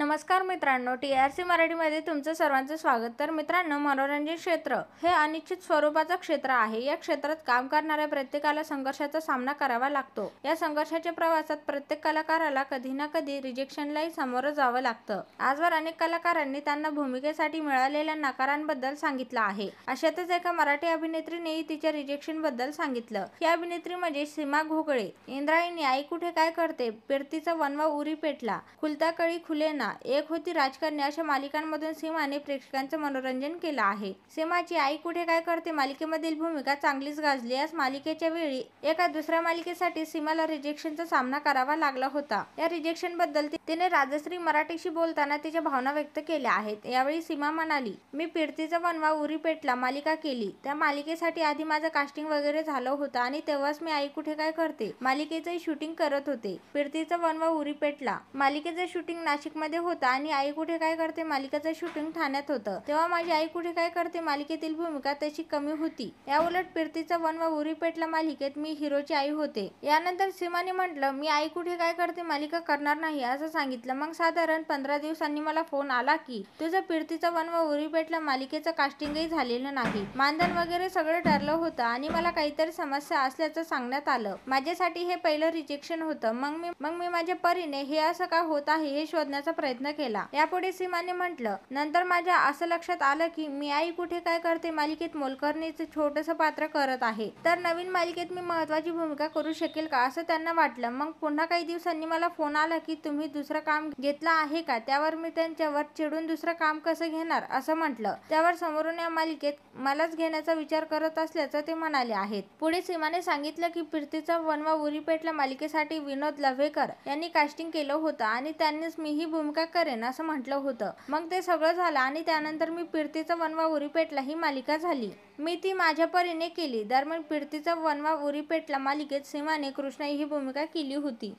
नमस्कार मित्रांनो, TRC मराठीमध्ये तुमचं सर्वांचं स्वागत। तर मित्रांनो, मनोरंजन क्षेत्र हे अनिश्चित स्वरूपाचं क्षेत्र आहे। या क्षेत्रात काम करणाऱ्या प्रत्येकाला संघर्षाचा सामना करावा लागतो। या संघर्षाच्या प्रवासात प्रत्येक कलाकाराला कधी ना कधी रिजेक्शनलाही सामोरं जावं लागतं। आजवर अनेक कलाकारांनी त्यांना भूमिकेसाठी मिळालेल्या नकारांबद्दल सांगितलं आहे। अशातच एका मराठी अभिनेत्रीनेही तिच्या रिजेक्शनबद्दल सांगितलं। ही अभिनेत्री म्हणजे सीमा घोगळे। इंद्रायणी, आई कुठे काय करते, फिरतीचा वनवा उरी पेटला, खुलता कळी खुले ना, एक होती राजकन्या अशा मालिकांमधून सीमाने प्रेक्षकांचं मनोरंजन केलं आहे। सीमाची आई कुठे काय करते मालिकेमधील भूमिका चांगलीच गाजली। या मालिकेच्या वेळी एका दुसऱ्या मालिकेसाठी सीमाला रिजेक्शनचा सामना करावा लागला होता। या रिजेक्शनबद्दल तिने राजश्री मराठीशी बोलताना तिच्या भावना व्यक्त केल्या आहेत। यावेळी सीमा म्हणाली, मी फिरतीचा वनवा उरी पेटला मालिका केली। त्या मालिकेसाठी आधी माझं कास्टिंग वगैरे झालं होतं आणि तेव्हाच मी आई कुठे काय करते मालिकेचं शूटिंग करत होते। फिरतीचा वनवा उरी पेटला मालिकेचं शूटिंग नाशिकमध्ये होतं आणि आई कुठे काय करते मालिकेचं शूटिंग ठाण्यात होतं। तेव्हा माझी आई कुठे काय करते मालिकेतील भूमिका तशी कमी होती। याउलट फिरतीचा वनवा उरी पेटला मालिकेत मी हिरोची आई होते। यानंतर सीमाने म्हटलं, मी आई कुठे काय करते मालिका करणार नाही असं सांगितलं। मग साधारण 15 दिवसांनी मला फोन आला की तुझं फिरतीचा वनवा उरी पेटला मालिकेचं कास्टिंगही झालेलं नाही, मानधन वगैरे सगळं ठरलं होतं आणि मला काहीतरी समस्या असल्याचं सांगण्यात आलं। माझ्यासाठी हे पहिलं रिजेक्शन होतं। मग मी माझ्या परीने हे असं का होत आहे हे शोधण्याचा प्रयत्न केला। यापुढे सीमाने म्हटलं, नंतर माझ्या असं लक्षात आलं की मी आई कुठे काय करते मालिकेत मोलकरणीचं छोटंसं पात्र करत आहे, तर नवीन मालिकेत मी महत्त्वाची भूमिका करू शकेल का असं त्यांना वाटलं। मग पुन्हा काही दिवसांनी मला फोन आला की तुम्ही दुसरं काम घेतलं आहे का। त्यावर मी त्यांच्यावर चिडून दुसरं काम कसं घेणार असं म्हटलं। त्यावर समोरून या मालिकेत मलाच घेण्याचा विचार करत असल्याचं ते म्हणाले आहेत। पुढे सीमाने सांगितलं की फिरतीचा वनवा उरी पेटला मालिकेसाठी विनोद लव्हेकर यांनी कास्टिंग केलं होतं आणि त्यांनीच मी ही भूमिका करेन असं म्हटलं होतं। मग ते सगळं झालं आणि त्यानंतर मी फिरतीचा वनवा उरी पेटला ही मालिका झाली। मी ती माझ्या परीने केली। दरम्यान फिरतीचा वनवा उरी पेटला मालिकेत सीमाने कृष्णा ही भूमिका केली होती।